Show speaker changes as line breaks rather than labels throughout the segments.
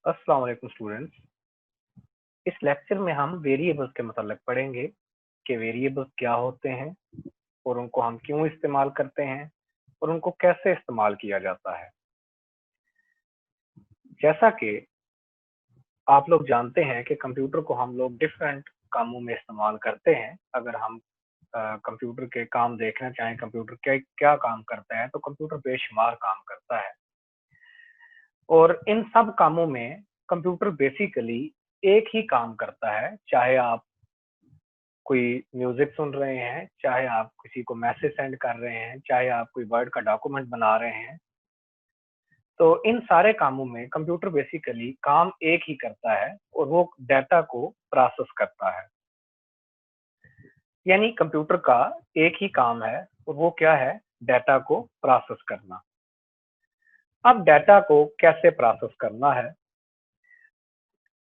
अस्सलाम वालेकुम स्टूडेंट्स। इस लेक्चर में हम वेरिएबल्स के मतलब पढ़ेंगे कि वेरिएबल्स क्या होते हैं और उनको हम क्यों इस्तेमाल करते हैं और उनको कैसे इस्तेमाल किया जाता है। जैसा कि आप लोग जानते हैं कि कंप्यूटर को हम लोग डिफरेंट कामों में इस्तेमाल करते हैं। अगर हम कंप्यूटर के काम देखना चाहें, कंप्यूटर क्या क्या काम करता है, तो कंप्यूटर बेशुमार काम करता है और इन सब कामों में कंप्यूटर बेसिकली एक ही काम करता है। चाहे आप कोई म्यूजिक सुन रहे हैं, चाहे आप किसी को मैसेज सेंड कर रहे हैं, चाहे आप कोई वर्ड का डॉक्यूमेंट बना रहे हैं, तो इन सारे कामों में कंप्यूटर बेसिकली काम एक ही करता है और वो डाटा को प्रोसेस करता है। यानी कंप्यूटर का एक ही काम है और वो क्या है? डाटा को प्रोसेस करना। अब डाटा को कैसे प्रोसेस करना है,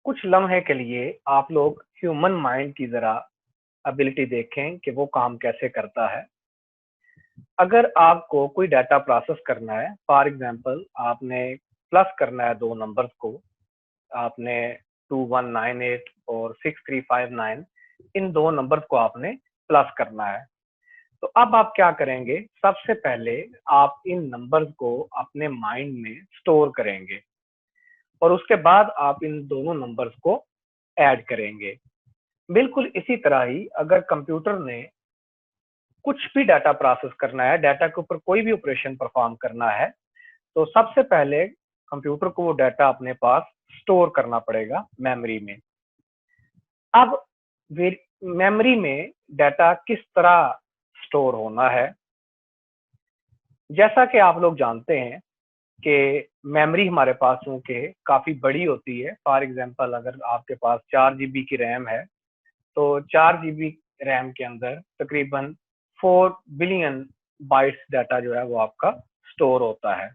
कुछ लम्हे के लिए आप लोग ह्यूमन माइंड की जरा एबिलिटी देखें कि वो काम कैसे करता है। अगर आपको कोई डाटा प्रोसेस करना है, फॉर एग्जांपल आपने प्लस करना है दो नंबर्स को, आपने 2198 और 6359 इन दो नंबर्स को आपने प्लस करना है। तो अब आप क्या करेंगे? सबसे पहले आप इन नंबर्स को अपने माइंड में स्टोर करेंगे और उसके बाद आप इन दोनों नंबर्स को ऐड करेंगे। बिल्कुल इसी तरह ही अगर कंप्यूटर ने कुछ भी डाटा प्रोसेस करना है, डाटा के ऊपर कोई भी ऑपरेशन परफॉर्म करना है, तो सबसे पहले कंप्यूटर को वो डाटा अपने पास स्टोर करना पड़ेगा मेमोरी में। अब मेमोरी में डाटा किस तरह स्टोर होना है, जैसा कि आप लोग जानते हैं कि मेमोरी हमारे पास चूंकि काफी बड़ी होती है। फॉर एग्जांपल अगर आपके पास 4 GB की रैम है, तो 4 GB रैम के अंदर तकरीबन 4 बिलियन बाइट्स डाटा जो है वो आपका स्टोर होता है।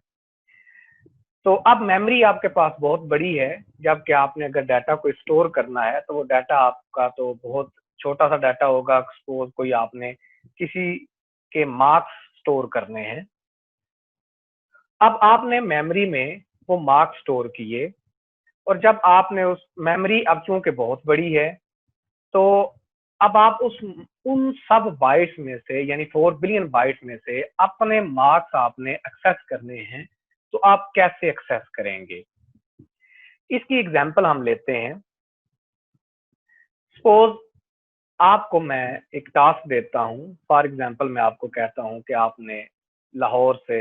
तो अब मेमोरी आपके पास बहुत बड़ी है, जबकि आपने अगर डाटा को स्टोर करना है तो वो डाटा आपका तो बहुत छोटा सा डाटा होगा। सपोज कोई आपने किसी के मार्क्स स्टोर करने हैं, अब आपने मेमोरी में वो मार्क्स स्टोर किए और जब आपने उस मेमोरी अब चूंकि बहुत बड़ी है, तो अब आप उस उन सब बाइट्स में से यानी 4 बिलियन बाइट्स में से अपने मार्क्स आपने एक्सेस करने हैं, तो आप कैसे एक्सेस करेंगे? इसकी एग्जांपल हम लेते हैं। सपोज आपको मैं एक टास्क देता हूं, फॉर एग्जांपल मैं आपको कहता हूं कि आपने लाहौर से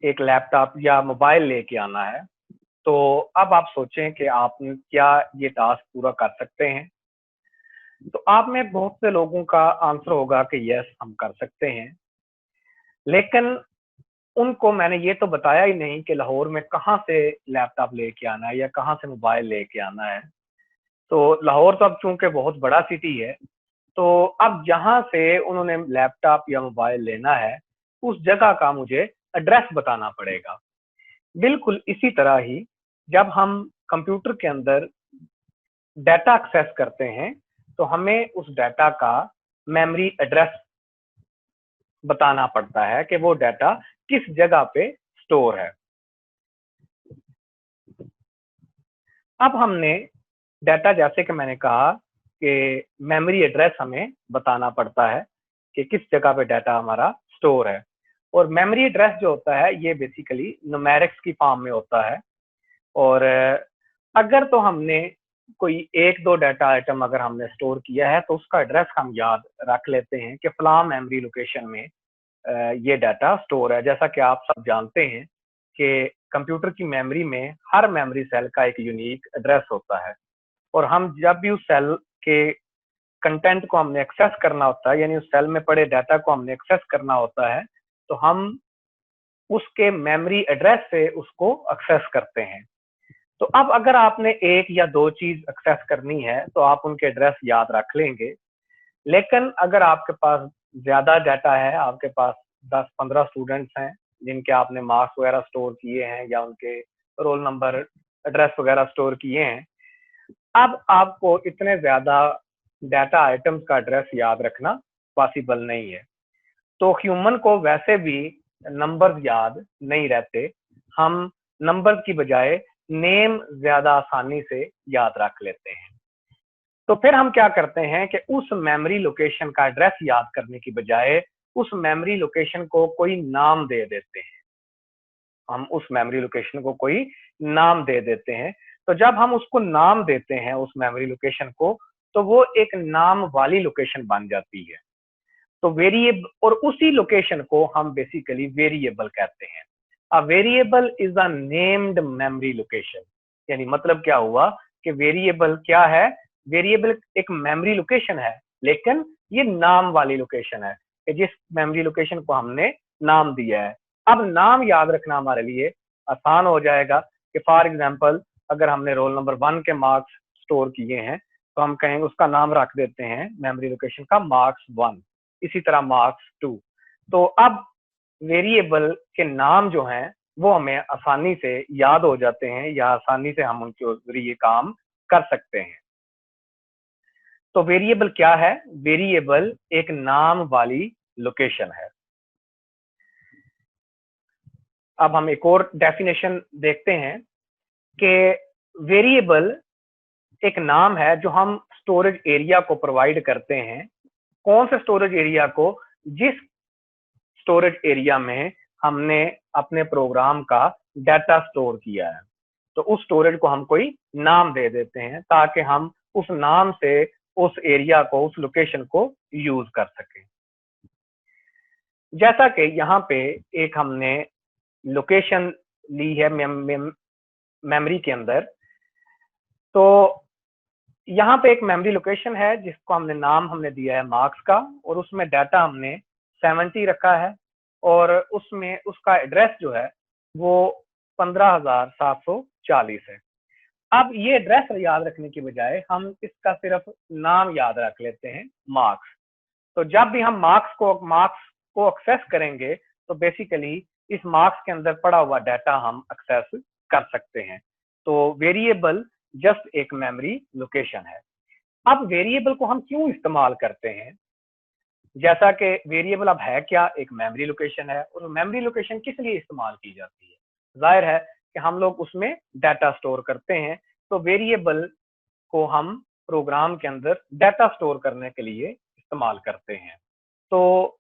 एक लैपटॉप या मोबाइल लेके आना है। तो अब आप सोचें कि आप क्या ये टास्क पूरा कर सकते हैं? तो आप में बहुत से लोगों का आंसर होगा कि यस, हम कर सकते हैं, लेकिन उनको मैंने ये तो बताया ही नहीं कि लाहौर में कहाँ से लैपटॉप लेके आना है या कहाँ से मोबाइल लेके आना है। तो लाहौर तो अब चूंकि बहुत बड़ा सिटी है, तो अब जहां से उन्होंने लैपटॉप या मोबाइल लेना है, उस जगह का मुझे एड्रेस बताना पड़ेगा। बिल्कुल इसी तरह ही जब हम कंप्यूटर के अंदर डाटा एक्सेस करते हैं, तो हमें उस डाटा का मेमोरी एड्रेस बताना पड़ता है कि वो डाटा किस जगह पे स्टोर है। अब हमने डाटा, जैसे कि मैंने कहा कि मेमोरी एड्रेस हमें बताना पड़ता है कि किस जगह पे डाटा हमारा स्टोर है। और मेमोरी एड्रेस जो होता है ये बेसिकली न्यूमेरिक्स की फॉर्म में होता है। और अगर तो हमने कोई एक दो डाटा आइटम अगर हमने स्टोर किया है, तो उसका एड्रेस हम याद रख लेते हैं कि फलां मेमोरी लोकेशन में ये डाटा स्टोर है। जैसा कि आप सब जानते हैं कि कंप्यूटर की मेमोरी में हर मेमोरी सेल का एक यूनिक एड्रेस होता है और हम जब भी उस सेल के कंटेंट को हमने एक्सेस करना होता है, यानी उस सेल में पड़े डाटा को हमने एक्सेस करना होता है, तो हम उसके मेमोरी एड्रेस से उसको एक्सेस करते हैं। तो अब अगर आपने एक या दो चीज एक्सेस करनी है, तो आप उनके एड्रेस याद रख लेंगे। लेकिन अगर आपके पास ज्यादा डाटा है, आपके पास 10-15 स्टूडेंट्स हैं जिनके आपने मार्क्स वगैरह स्टोर किए हैं या उनके रोल नंबर, एड्रेस वगैरह स्टोर किए हैं, अब आपको इतने ज्यादा डाटा आइटम्स का एड्रेस याद रखना पॉसिबल नहीं है। तो ह्यूमन को वैसे भी नंबर्स याद नहीं रहते। हम नंबर्स की बजाय नेम ज्यादा आसानी से याद रख लेते हैं। तो फिर हम क्या करते हैं कि उस मेमोरी लोकेशन का एड्रेस याद करने की बजाय उस मेमोरी लोकेशन को कोई नाम दे देते हैं। हम उस मेमोरी लोकेशन को कोई नाम दे देते हैं। तो जब हम उसको नाम देते हैं उस मेमोरी लोकेशन को, तो वो एक नाम वाली लोकेशन बन जाती है। तो वेरिएबल, और उसी लोकेशन को हम बेसिकली वेरिएबल कहते हैं। A variable is a named memory location. यानी मतलब क्या हुआ कि वेरिएबल क्या है? वेरिएबल एक मेमोरी लोकेशन है, लेकिन ये नाम वाली लोकेशन है कि जिस मेमोरी लोकेशन को हमने नाम दिया है। अब नाम याद रखना हमारे लिए आसान हो जाएगा कि फॉर एग्जांपल अगर हमने रोल नंबर 1 के मार्क्स स्टोर किए हैं, तो हम कहेंगे उसका नाम रख देते हैं मेमोरी लोकेशन का मार्क्स 1, इसी तरह मार्क्स 2। तो अब वेरिएबल के नाम जो हैं वो हमें आसानी से याद हो जाते हैं या आसानी से हम उनके जरिए काम कर सकते हैं। तो वेरिएबल क्या है? वेरिएबल एक नाम वाली लोकेशन है। अब हम एक और डेफिनेशन देखते हैं कि वेरिएबल एक नाम है जो हम स्टोरेज एरिया को प्रोवाइड करते हैं। कौन से स्टोरेज एरिया को? जिस स्टोरेज एरिया में हमने अपने प्रोग्राम का डाटा स्टोर किया है, तो उस स्टोरेज को हम कोई नाम दे देते हैं ताकि हम उस नाम से उस एरिया को, उस लोकेशन को यूज कर सकें। जैसा कि यहाँ पे एक हमने लोकेशन ली है मेमोरी के अंदर, तो यहाँ पे एक मेमोरी लोकेशन है जिसको हमने दिया है मार्क्स का, और उसमें डाटा हमने 70 रखा है, और उसमें उसका एड्रेस जो है वो 15,740 है। अब ये एड्रेस याद रखने की बजाय हम इसका सिर्फ नाम याद रख लेते हैं, मार्क्स। तो जब भी हम मार्क्स को एक्सेस करेंगे, तो बेसिकली इस मार्क्स के अंदर पड़ा हुआ डाटा हम एक्सेस कर सकते हैं। तो वेरिएबल जस्ट एक मेमोरी लोकेशन है। अब वेरिएबल को हम क्यों इस्तेमाल करते हैं? जैसा कि वेरिएबल अब है क्या? एक मेमोरी लोकेशन है, और मेमोरी लोकेशन किस लिए इस्तेमाल की जाती है? जाहिर है कि हम लोग उसमें डाटा स्टोर करते हैं। तो वेरिएबल को हम प्रोग्राम के अंदर डाटा स्टोर करने के लिए इस्तेमाल करते हैं। तो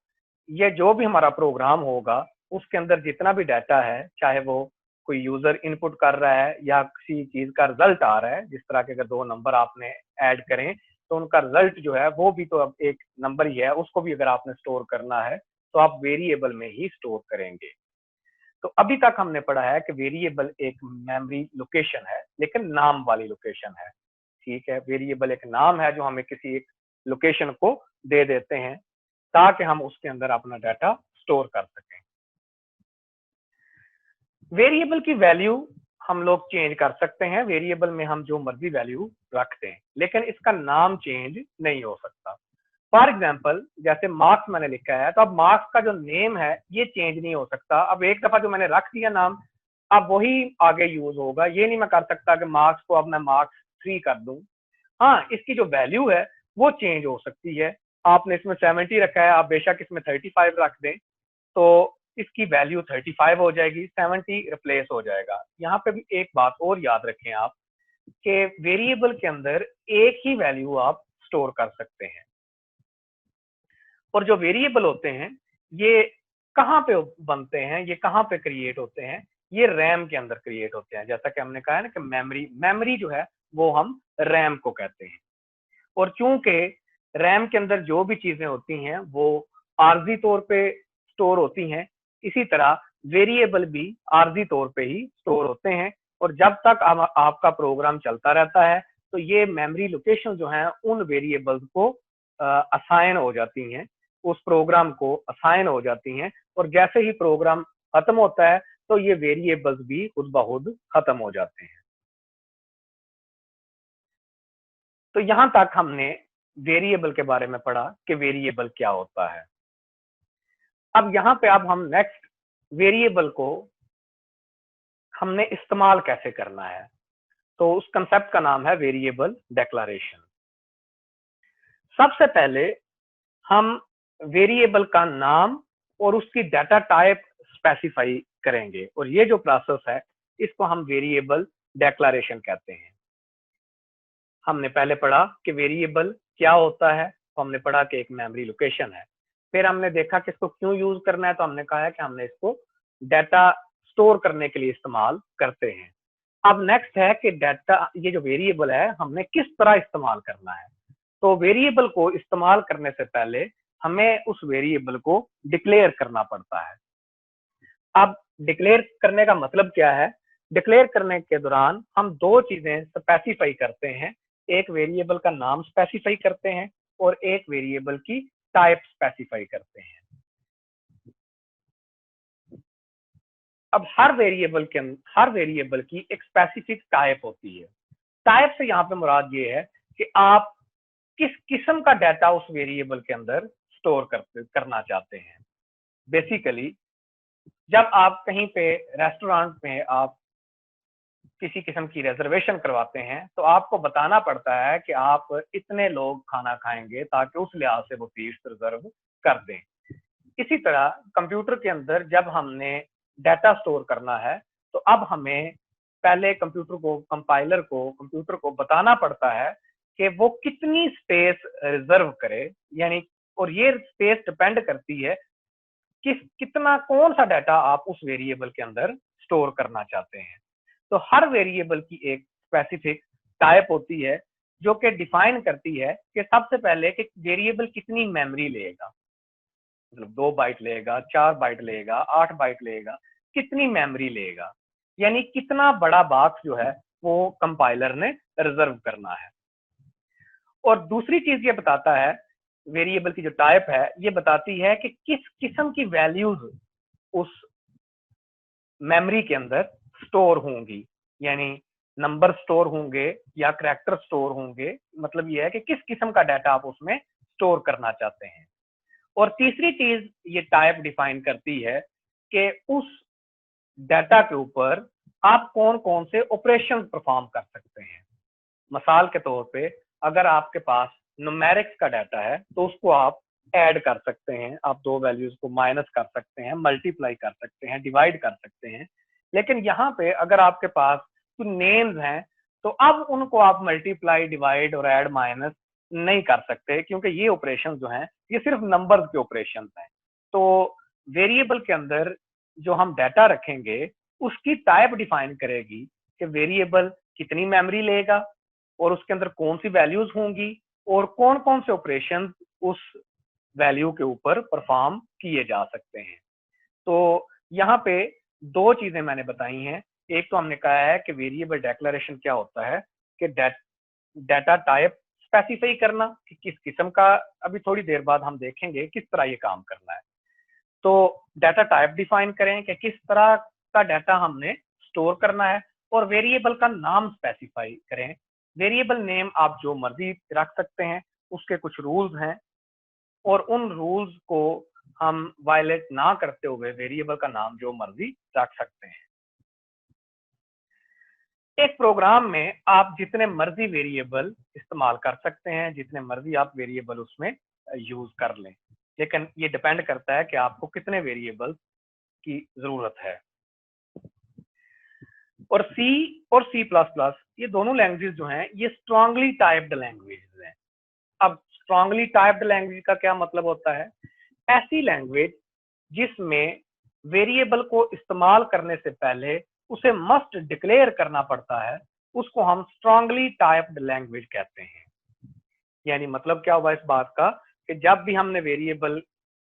ये जो भी हमारा प्रोग्राम होगा, उसके अंदर जितना भी डाटा है, चाहे वो कोई यूजर इनपुट कर रहा है या किसी चीज का रिजल्ट आ रहा है, जिस तरह के अगर 2 नंबर आपने ऐड करें, तो उनका रिजल्ट जो है वो भी तो अब एक नंबर ही है, उसको भी अगर आपने स्टोर करना है तो आप वेरिएबल में ही स्टोर करेंगे। तो अभी तक हमने पढ़ा है कि वेरिएबल एक मेमोरी लोकेशन है, लेकिन नाम वाली लोकेशन है। ठीक है, वेरिएबल एक नाम है जो हमें किसी एक लोकेशन को दे देते हैं ताकि हम उसके अंदर अपना डाटा स्टोर कर सकें। वेरिएबल की वैल्यू हम लोग चेंज कर सकते हैं। वेरिएबल में हम जो मर्जी वैल्यू रखते हैं, लेकिन इसका नाम चेंज नहीं हो सकता। फॉर एग्जाम्पल जैसे मार्क्स मैंने लिखा है, तो अब मार्क्स का जो नेम है ये चेंज नहीं हो सकता। अब एक दफा जो मैंने रख दिया नाम, अब वही आगे यूज होगा। ये नहीं मैं कर सकता कि मार्क्स को अब मैं मार्क्स 3 कर दूं। हाँ, इसकी जो वैल्यू है वो चेंज हो सकती है। आपने इसमें 70 रखा है, आप बेशक इसमें 35 रख दें, तो इसकी वैल्यू 35 हो जाएगी, 70 रिप्लेस हो जाएगा। यहाँ पे भी एक बात और याद रखें आप, कि वेरिएबल के अंदर एक ही वैल्यू आप स्टोर कर सकते हैं, और जो वेरिएबल होते हैं ये कहाँ पे बनते हैं, ये कहाँ पे क्रिएट होते हैं? ये रैम के अंदर क्रिएट होते हैं। जैसा कि हमने कहा है ना कि मेमोरी जो है वो हम रैम को कहते हैं। और चूंकि रैम के अंदर जो भी चीजें होती हैं वो आर्जी तौर पे स्टोर होती हैं, इसी तरह वेरिएबल भी आर्जी तौर पे ही स्टोर होते हैं। और जब तक आपका प्रोग्राम चलता रहता है, तो ये मेमोरी लोकेशन जो है उन वेरिएबल्स को असाइन हो जाती हैं, उस प्रोग्राम को असाइन हो जाती हैं। और जैसे ही प्रोग्राम खत्म होता है, तो ये वेरिएबल्स भी खुद ब खुद खत्म हो जाते हैं। तो यहां तक हमने वेरिएबल के बारे में पढ़ा कि वेरिएबल क्या होता है। अब यहाँ पे अब हम नेक्स्ट वेरिएबल को हमने इस्तेमाल कैसे करना है, तो उस कंसेप्ट का नाम है वेरिएबल डिक्लेरेशन। सबसे पहले हम वेरिएबल का नाम और उसकी डाटा टाइप स्पेसिफाई करेंगे, और ये जो प्रोसेस है इसको हम वेरिएबल डेक्लारेशन कहते हैं। हमने पहले पढ़ा कि वेरिएबल क्या होता है, तो हमने पढ़ा कि एक मेमोरी लोकेशन है। फिर हमने देखा कि इसको क्यों यूज करना है, तो हमने कहा है कि हमने इसको डाटा स्टोर करने के लिए इस्तेमाल करते हैं। अब नेक्स्ट है कि डाटा, ये जो वेरिएबल है हमने किस तरह इस्तेमाल करना है। तो वेरिएबल को इस्तेमाल करने से पहले हमें उस वेरिएबल को डिक्लेयर करना पड़ता है। अब डिक्लेयर करने का मतलब क्या है? डिक्लेयर करने के दौरान हम दो चीजें स्पेसिफाई करते हैं। एक वेरिएबल का नाम स्पेसिफाई करते हैं और एक वेरिएबल की टाइप स्पेसिफाई करते हैं। अब हर वेरिएबल की एक स्पेसिफिक टाइप होती है। टाइप से यहाँ पे मुराद ये है कि आप किस किस्म का डाटा उस वेरिएबल के अंदर स्टोर करना चाहते हैं। बेसिकली जब आप कहीं पे रेस्टोरेंट में आप किसी किस्म की रिजर्वेशन करवाते हैं, तो आपको बताना पड़ता है कि आप इतने लोग खाना खाएंगे, ताकि उस लिहाज से वो सीट्स रिजर्व कर दें। इसी तरह कंप्यूटर के अंदर जब हमने डाटा स्टोर करना है, तो अब हमें पहले कंपाइलर को कंप्यूटर को बताना पड़ता है कि वो कितनी स्पेस रिजर्व करे, यानी, और ये स्पेस डिपेंड करती है कितना कौन सा डाटा आप उस वेरिएबल के अंदर स्टोर करना चाहते हैं। तो हर वेरिएबल की एक स्पेसिफिक टाइप होती है, जो कि डिफाइन करती है कि सबसे पहले कि वेरिएबल कितनी मेमोरी लेगा, मतलब 2 बाइट लेगा, 4 बाइट लेगा, 8 बाइट लेगा, कितनी मेमोरी लेगा, यानी कितना बड़ा बॉक्स जो है वो कंपाइलर ने रिजर्व करना है। और दूसरी चीज ये बताता है, वेरिएबल की जो टाइप है ये बताती है कि किस किस्म की वैल्यूज उस मेमोरी के अंदर स्टोर होंगी, यानी नंबर स्टोर होंगे या करैक्टर स्टोर होंगे। मतलब ये है कि किस किस्म का डाटा आप उसमें स्टोर करना चाहते हैं। और तीसरी चीज ये टाइप डिफाइन करती है कि उस डाटा के ऊपर आप कौन कौन से ऑपरेशन परफॉर्म कर सकते हैं। मिसाल के तौर पे अगर आपके पास न्यूमेरिक्स का डाटा है, तो उसको आप ऐड कर सकते हैं, आप दो वैल्यूज को माइनस कर सकते हैं, मल्टीप्लाई कर सकते हैं, डिवाइड कर सकते हैं। लेकिन यहाँ पे अगर आपके पास कुछ नेम्स हैं, तो अब उनको आप मल्टीप्लाई, डिवाइड और ऐड, माइनस नहीं कर सकते, क्योंकि ये ऑपरेशन जो हैं ये सिर्फ नंबर्स के ऑपरेशन हैं। तो वेरिएबल के अंदर जो हम डाटा रखेंगे, उसकी टाइप डिफाइन करेगी कि वेरिएबल कितनी मेमोरी लेगा और उसके अंदर कौन सी वैल्यूज होंगी और कौन कौन से ऑपरेशन उस वैल्यू के ऊपर परफॉर्म किए जा सकते हैं। तो यहाँ पे दो चीजें मैंने बताई हैं। एक तो हमने कहा है कि वेरिएबल डेक्लेरेशन क्या होता है, कि डाटा टाइप स्पेसिफाई करना कि किस किस्म का, अभी थोड़ी देर बाद हम देखेंगे किस तरह ये काम करना है। तो डाटा टाइप डिफाइन करें कि किस तरह का डाटा हमने स्टोर करना है, और वेरिएबल का नाम स्पेसिफाई करें। वेरिएबल नेम आप जो मर्जी रख सकते हैं, उसके कुछ रूल्स हैं, और उन रूल्स को हम वायलेट ना करते हुए वेरिएबल का नाम जो मर्जी रख सकते हैं। एक प्रोग्राम में आप जितने मर्जी वेरिएबल इस्तेमाल कर सकते हैं, जितने मर्जी आप वेरिएबल उसमें यूज कर लें, लेकिन ये डिपेंड करता है कि आपको कितने वेरिएबल की जरूरत है। और सी प्लस प्लस ये दोनों लैंग्वेज जो हैं ये स्ट्रांगली टाइप्ड लैंग्वेज हैं। अब स्ट्रांगली टाइप्ड लैंग्वेज का क्या मतलब होता है? ऐसी लैंग्वेज जिसमें वेरिएबल को इस्तेमाल करने से पहले उसे मस्ट डिक्लेयर करना पड़ता है, उसको हम स्ट्रांगली टाइप्ड लैंग्वेज कहते हैं। यानी मतलब क्या हुआ इस बात का, कि जब भी हमने वेरिएबल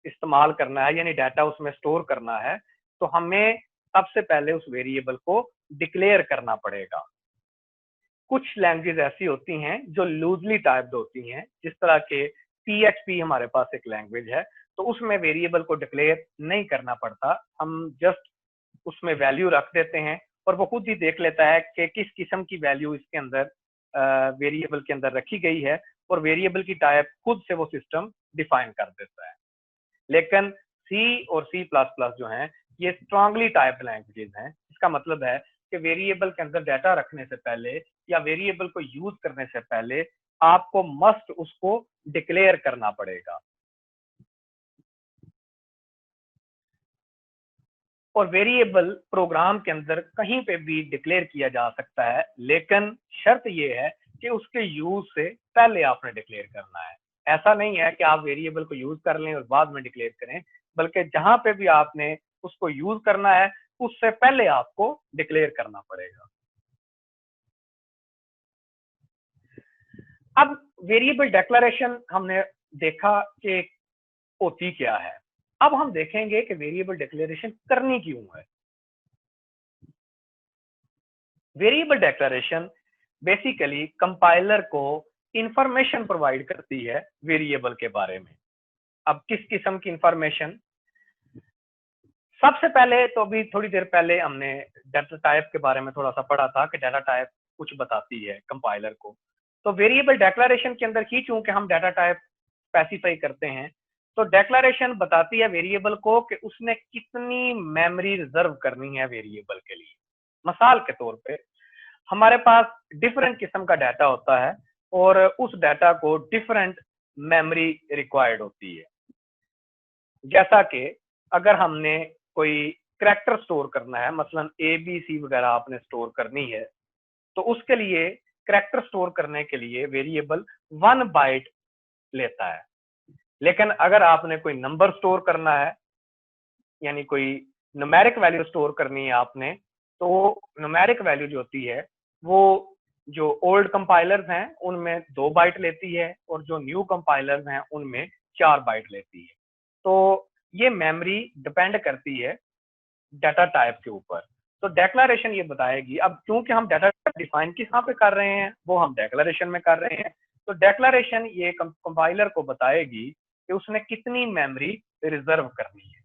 इस्तेमाल करना है, यानी डाटा उसमें स्टोर करना है, तो हमें सबसे पहले उस वेरिएबल को डिक्लेयर करना पड़ेगा। कुछ लैंग्वेज ऐसी होती हैं जो लूजली टाइप्ड होती हैं, जिस तरह के PHP हमारे पास एक लैंग्वेज है, तो उसमें वेरिएबल को डिक्लेयर नहीं करना पड़ता, हम जस्ट उसमें वैल्यू रख देते हैं और वो खुद ही देख लेता है कि किस किस्म की वैल्यू इसके अंदर वेरिएबल के अंदर रखी गई है, और वेरिएबल की टाइप खुद से वो सिस्टम डिफाइन कर देता है। लेकिन सी और सी प्लस प्लस जो हैं ये स्ट्रांगली टाइप्ड लैंग्वेजेस हैं। इसका मतलब है कि वेरिएबल के अंदर डाटा रखने से पहले या वेरिएबल को यूज करने से पहले आपको मस्ट उसको डिक्लेयर करना पड़ेगा। और वेरिएबल प्रोग्राम के अंदर कहीं पे भी डिक्लेयर किया जा सकता है, लेकिन शर्त ये है कि उसके यूज से पहले आपने डिक्लेयर करना है। ऐसा नहीं है कि आप वेरिएबल को यूज कर लें और बाद में डिक्लेयर करें, बल्कि जहां पे भी आपने उसको यूज करना है उससे पहले आपको डिक्लेयर करना पड़ेगा। अब वेरिएबल डिक्लेरेशन हमने देखा कि होती क्या है। अब हम देखेंगे कि वेरिएबल डिक्लेरेशन करनी क्यों है। वेरिएबल डिक्लेरेशन बेसिकली कंपाइलर को इंफॉर्मेशन प्रोवाइड करती है वेरिएबल के बारे में। अब किस किस्म की इंफॉर्मेशन? सबसे पहले तो अभी थोड़ी देर पहले हमने डाटा टाइप के बारे में थोड़ा सा पढ़ा था कि डाटा टाइप कुछ बताती है कंपाइलर को। तो वेरिएबल डिक्लेरेशन के अंदर ही चूंकि हम डाटा टाइप स्पेसिफाई करते हैं, तो डिक्लेरेशन बताती है वेरिएबल को कि उसने कितनी मेमोरी रिजर्व करनी है वेरिएबल के लिए। मिसाल के तौर पे हमारे पास डिफरेंट किस्म का डाटा होता है और उस डाटा को डिफरेंट मेमोरी रिक्वायर्ड होती है। जैसा कि अगर हमने कोई करैक्टर स्टोर करना है, मसलन ABC वगैरह आपने स्टोर करनी है, तो उसके लिए करैक्टर स्टोर करने के लिए वेरिएबल 1 बाइट लेता है। लेकिन अगर आपने कोई नंबर स्टोर करना है, यानी कोई न्यूमेरिक वैल्यू स्टोर करनी है आपने, तो न्यूमेरिक वैल्यू जो होती है वो जो ओल्ड कंपाइलर्स हैं उनमें 2 बाइट लेती है और जो न्यू कंपाइलर्स हैं उनमें 4 बाइट लेती है। तो ये मेमोरी डिपेंड करती है डाटा टाइप के ऊपर। तो डिक्लेरेशन ये बताएगी, अब क्योंकि हम डाटा डिफाइन किस पे कर रहे हैं, वो हम डिक्लेरेशन में कर रहे हैं, तो डिक्लेरेशन ये कंपाइलर को बताएगी कि उसने कितनी मेमोरी रिजर्व करनी है।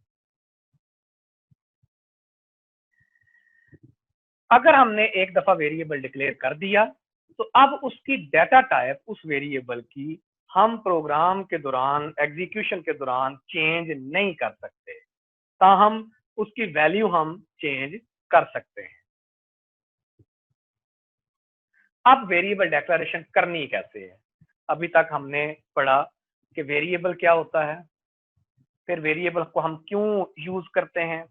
अगर हमने एक दफा वेरिएबल डिक्लेयर कर दिया, तो अब उसकी डाटा टाइप उस वेरिएबल की हम प्रोग्राम के दौरान, एग्जीक्यूशन के दौरान चेंज नहीं कर सकते, ताहम उसकी वैल्यू हम चेंज कर सकते हैं। अब वेरिएबल डिक्लेरेशन करनी कैसे है? अभी तक हमने पढ़ा कि वेरिएबल क्या होता है, फिर वेरिएबल को हम क्यों यूज करते हैं,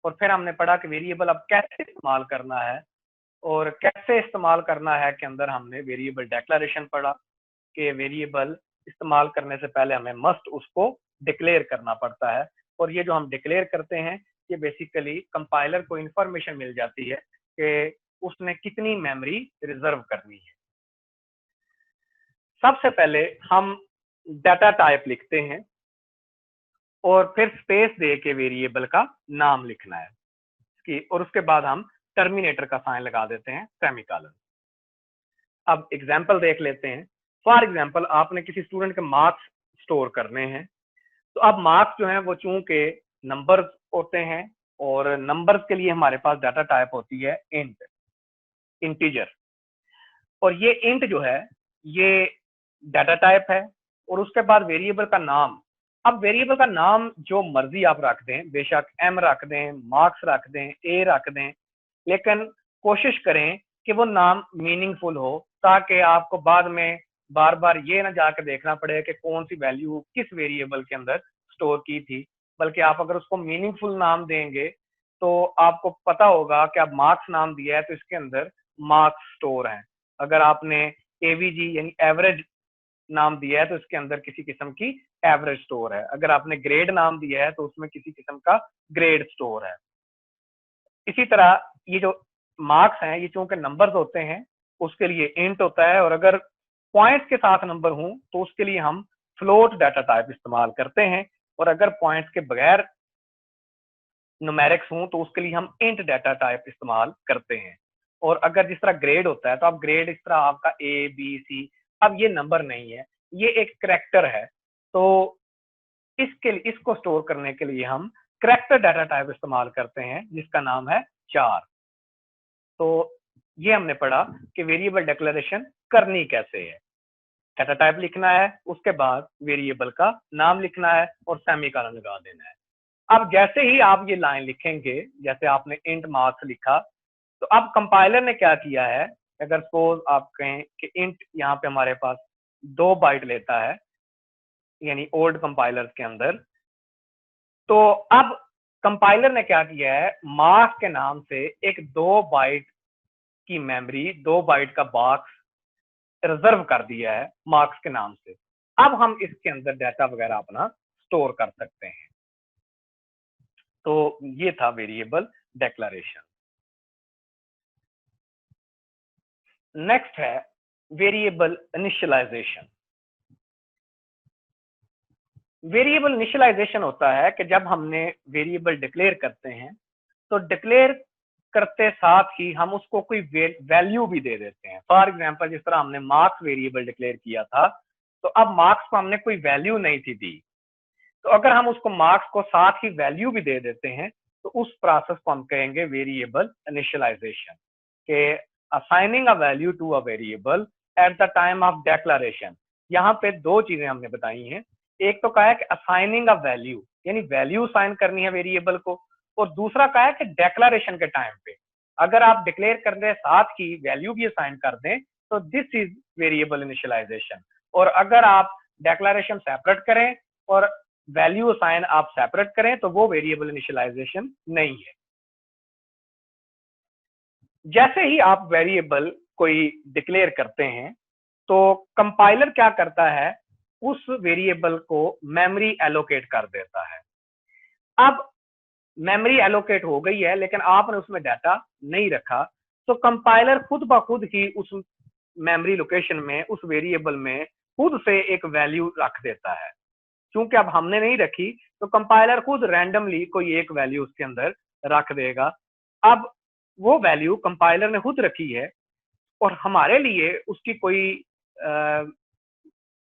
और फिर हमने पढ़ा कि वेरिएबल अब कैसे इस्तेमाल करना है, और कैसे इस्तेमाल करना है के अंदर हमने वेरिएबल डिक्लेरेशन पढ़ा कि वेरिएबल इस्तेमाल करने से पहले हमें मस्ट उसको डिक्लेयर करना पड़ता है, और ये जो हम डिक्लेयर करते हैं ये बेसिकली कंपाइलर को इंफॉर्मेशन मिल जाती है कि उसने कितनी मेमोरी रिजर्व करनी है। सबसे पहले हम डाटा टाइप लिखते हैं और फिर स्पेस दे के वेरिएबल का नाम लिखना है और उसके बाद हम टर्मिनेटर का साइन लगा देते हैं, सेमीकोलन। अब एग्जाम्पल देख लेते हैं। फॉर एग्जाम्पल आपने किसी स्टूडेंट के मार्क्स स्टोर करने हैं, तो अब मार्क्स जो हैं वो चूंकि नंबर्स होते हैं और नंबर्स के लिए हमारे पास डाटा टाइप होती है इंटीजर, और ये इंट जो है ये डाटा टाइप है। और उसके बाद वेरिएबल का नाम, अब वेरिएबल का नाम जो मर्जी आप रख दें, बेशक एम रख दें, मार्क्स रख दें, ए रख दें, लेकिन कोशिश करें कि वो नाम मीनिंगफुल हो, ताकि आपको बाद में बार बार ये ना जाके देखना पड़े कि कौन सी वैल्यू किस वेरिएबल के अंदर स्टोर की थी। बल्कि आप अगर उसको मीनिंगफुल नाम देंगे तो आपको पता होगा कि आप मार्क्स नाम दिया है तो इसके अंदर मार्क्स स्टोर हैं। अगर आपने एवीजी यानी एवरेज नाम दिया है तो इसके अंदर किसी किस्म की एवरेज स्टोर है। अगर आपने ग्रेड नाम दिया है तो उसमें किसी किस्म का ग्रेड स्टोर है। इसी तरह ये जो मार्क्स हैं ये चूंकि नंबर्स होते हैं उसके लिए इंट होता है, और अगर पॉइंट्स के साथ नंबर हूं तो उसके लिए हम फ्लोट डाटा टाइप इस्तेमाल करते हैं, और अगर पॉइंट्स के बगैर न्यूमेरिक्स हूं तो उसके लिए हम इंट डाटा टाइप इस्तेमाल करते हैं। और अगर जिस तरह ग्रेड होता है तो आप ग्रेड इस तरह आपका ABC, अब ये नंबर नहीं है, ये एक करैक्टर है, तो इसको स्टोर करने के लिए हम करैक्टर डाटा टाइप इस्तेमाल करते हैं जिसका नाम है चार। तो ये हमने पढ़ा कि वेरिएबल डिक्लेरेशन करनी कैसे है। डाटा टाइप लिखना है, उसके बाद वेरिएबल का नाम लिखना है और सेमीकोलन लगा देना है। अब जैसे ही आप ये लाइन लिखेंगे, जैसे आपने इंट मार्क्स लिखा, तो अब कंपाइलर ने क्या किया है, अगर सपोज आप कहें कि इंट यहाँ पे हमारे पास 2 बाइट लेता है यानी ओल्ड कंपाइलर के अंदर, तो अब कंपाइलर ने क्या किया है, मार्क्स के नाम से एक 2 बाइट की मेमोरी, 2 बाइट का बॉक्स रिजर्व कर दिया है मार्क्स के नाम से। अब हम इसके अंदर डाटा वगैरह अपना स्टोर कर सकते हैं। तो ये था वेरिएबल डिक्लेरेशन। नेक्स्ट है वेरिएबल इनिशियलाइजेशन। वेरिएबल इनिशियलाइजेशन होता है कि जब हमने वेरिएबल डिक्लेयर करते हैं तो डिक्लेयर करते साथ ही हम उसको कोई वैल्यू भी दे देते हैं। फॉर एग्जांपल जिस तरह हमने मार्क्स वेरिएबल डिक्लेयर किया था, तो अब मार्क्स को हमने कोई वैल्यू नहीं थी दी, तो अगर हम उसको मार्क्स को साथ ही वैल्यू भी दे देते हैं तो उस प्रोसेस को हम कहेंगे वेरिएबल इनिशियलाइजेशन, के assigning a value to a variable at the time of declaration. यहाँ पे दो चीजें हमने बताई हैं, एक तो कहा है कि असाइनिंग अ वैल्यू यानी वैल्यू असाइन करनी है वेरिएबल को, और दूसरा कहा है कि डिक्लेरेशन के टाइम पे अगर आप डिक्लेयर कर दें साथ ही वैल्यू भी असाइन कर दें तो दिस इज वेरिएबल इनिशियलाइजेशन। और अगर आप डिक्लेरेशन सेपरेट करें और वैल्यू असाइन आप सेपरेट करें तो वो वेरिएबल इनिशियलाइजेशन नहीं है। जैसे ही आप वेरिएबल कोई डिक्लेयर करते हैं तो कंपाइलर क्या करता है, उस वेरिएबल को मेमोरी एलोकेट कर देता है। अब मेमोरी एलोकेट हो गई है लेकिन आपने उसमें डाटा नहीं रखा, तो कंपाइलर खुद ब खुद ही उस मेमोरी लोकेशन में, उस वेरिएबल में खुद से एक वैल्यू रख देता है। क्योंकि अब हमने नहीं रखी तो कंपाइलर खुद रैंडमली कोई एक वैल्यू उसके अंदर रख देगा। अब वो वैल्यू कंपाइलर ने खुद रखी है और हमारे लिए उसकी कोई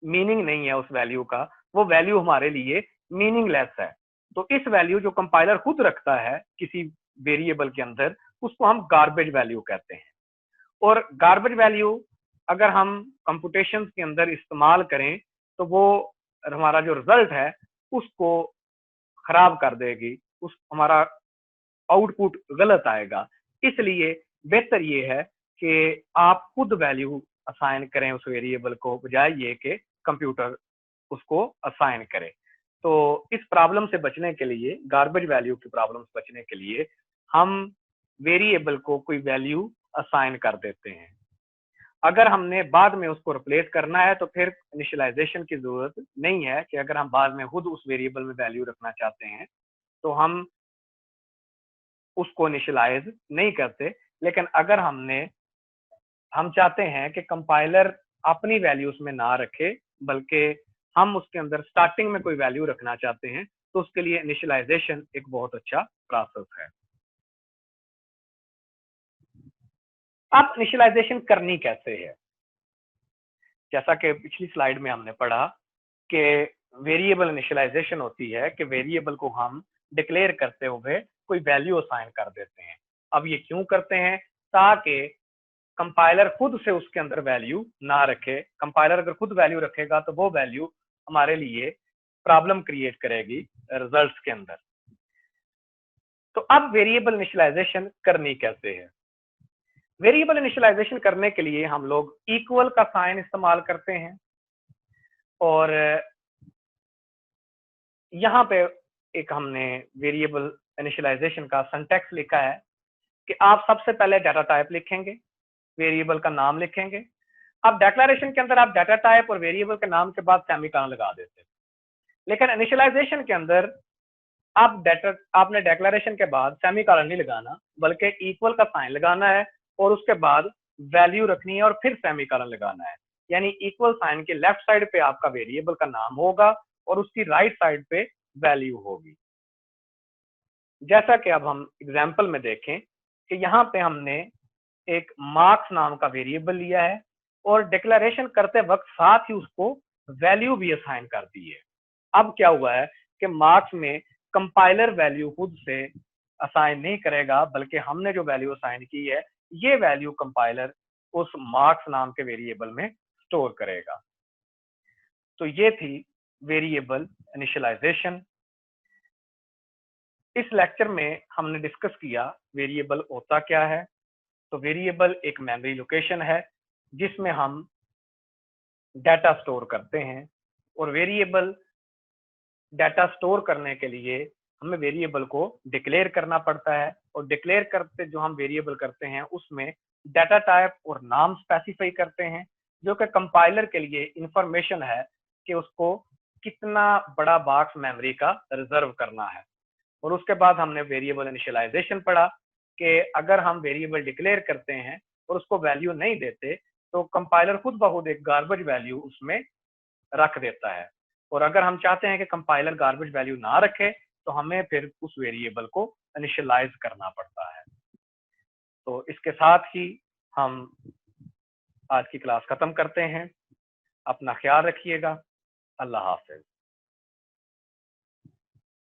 मीनिंग नहीं है उस वैल्यू का, वो वैल्यू हमारे लिए मीनिंगलेस है। तो इस वैल्यू जो कंपाइलर खुद रखता है किसी वेरिएबल के अंदर, उसको हम गार्बेज वैल्यू कहते हैं। और गार्बेज वैल्यू अगर हम कंप्यूटेशन के अंदर इस्तेमाल करें तो वो हमारा जो रिजल्ट है उसको खराब कर देगी, उस हमारा आउटपुट गलत आएगा। इसलिए बेहतर ये है कि आप खुद वैल्यू असाइन करें उस वेरिएबल को, बजाय ये कि कंप्यूटर उसको असाइन करे। तो इस प्रॉब्लम से बचने के लिए, गार्बेज वैल्यू की प्रॉब्लम से बचने के लिए हम वेरिएबल को कोई वैल्यू असाइन कर देते हैं। अगर हमने बाद में उसको रिप्लेस करना है तो फिर इनिशियलाइजेशन की जरूरत नहीं है, कि अगर हम बाद में खुद उस वेरिएबल में वैल्यू रखना चाहते हैं तो हम उसको इनिशियलाइज नहीं करते। लेकिन अगर हम चाहते हैं कि कंपाइलर अपनी वैल्यू उसमें ना रखे, बल्कि हम उसके अंदर स्टार्टिंग में कोई वैल्यू रखना चाहते हैं, तो उसके लिए इनिशियलाइजेशन एक बहुत अच्छा प्रोसेस है। अब इनिशियलाइजेशन करनी कैसे है? जैसा कि पिछली स्लाइड में हमने पढ़ा कि वेरिएबल इनिशियलाइजेशन होती है कि वेरिएबल को हम डिक्लेयर करते हुए कोई वैल्यू असाइन कर देते हैं। अब ये क्यों करते हैं? ताकि कंपाइलर खुद से उसके अंदर वैल्यू ना रखे। कंपाइलर अगर खुद वैल्यू रखेगा तो वो वैल्यू हमारे लिए प्रॉब्लम क्रिएट करेगी रिजल्ट्स के अंदर। तो अब वेरिएबल इनिशियलाइजेशन करनी कैसे है? वेरिएबल इनिशियलाइजेशन करने के लिए हम लोग इक्वल का साइन इस्तेमाल करते हैं, और यहाँ पे एक हमने वेरिएबल इनिशियलाइजेशन का सिंटैक्स लिखा है कि आप सबसे पहले डाटा टाइप लिखेंगे, वेरिएबल का नाम लिखेंगे। अब डिक्लेरेशन के अंदर आप डाटा टाइप और वेरिएबल के नाम के बाद सेमीकोलन लगा देते हैं, लेकिन इनिशियलाइजेशन के अंदर आपने डिक्लेरेशन के बाद सेमीकोलन नहीं लगाना, बल्कि इक्वल का साइन लगाना है और उसके बाद वैल्यू रखनी है और फिर सेमीकोलन लगाना है। यानी इक्वल साइन के लेफ्ट साइड पे आपका वेरिएबल का नाम होगा और उसकी राइट साइड पे वैल्यू होगी। जैसा कि अब हम एग्जाम्पल में देखें कि यहाँ पे हमने एक मार्क्स नाम का वेरिएबल लिया है और डिक्लेरेशन करते वक्त साथ ही उसको वैल्यू भी असाइन कर दी है। अब क्या हुआ है कि मार्क्स में कंपाइलर वैल्यू खुद से असाइन नहीं करेगा, बल्कि हमने जो वैल्यू असाइन की है ये वैल्यू कंपाइलर उस मार्क्स नाम के वेरिएबल में स्टोर करेगा। तो ये थी वेरिएबल इनिशियलाइजेशन। इस लेक्चर में हमने डिस्कस किया वेरिएबल होता क्या है। तो वेरिएबल एक मेमोरी लोकेशन है जिसमें हम डाटा स्टोर करते हैं, और वेरिएबल डाटा स्टोर करने के लिए हमें वेरिएबल को डिक्लेयर करना पड़ता है, और डिक्लेयर करते जो हम वेरिएबल करते हैं उसमें डाटा टाइप और नाम स्पेसिफाई करते हैं, जो कि कंपाइलर के लिए इंफॉर्मेशन है कि उसको कितना बड़ा बॉक्स मेमोरी का रिजर्व करना है। और उसके बाद हमने वेरिएबल इनिशियलाइजेशन पढ़ा कि अगर हम वेरिएबल डिक्लेयर करते हैं और उसको वैल्यू नहीं देते तो कंपाइलर खुद ब खुद एक गार्बेज वैल्यू उसमें रख देता है। और अगर हम चाहते हैं कि कंपाइलर गार्बेज वैल्यू ना रखे तो हमें फिर उस वेरिएबल को इनिशियलाइज करना पड़ता है। तो इसके साथ ही हम आज की क्लास खत्म करते हैं। अपना ख्याल रखिएगा। अल्लाह हाफिज।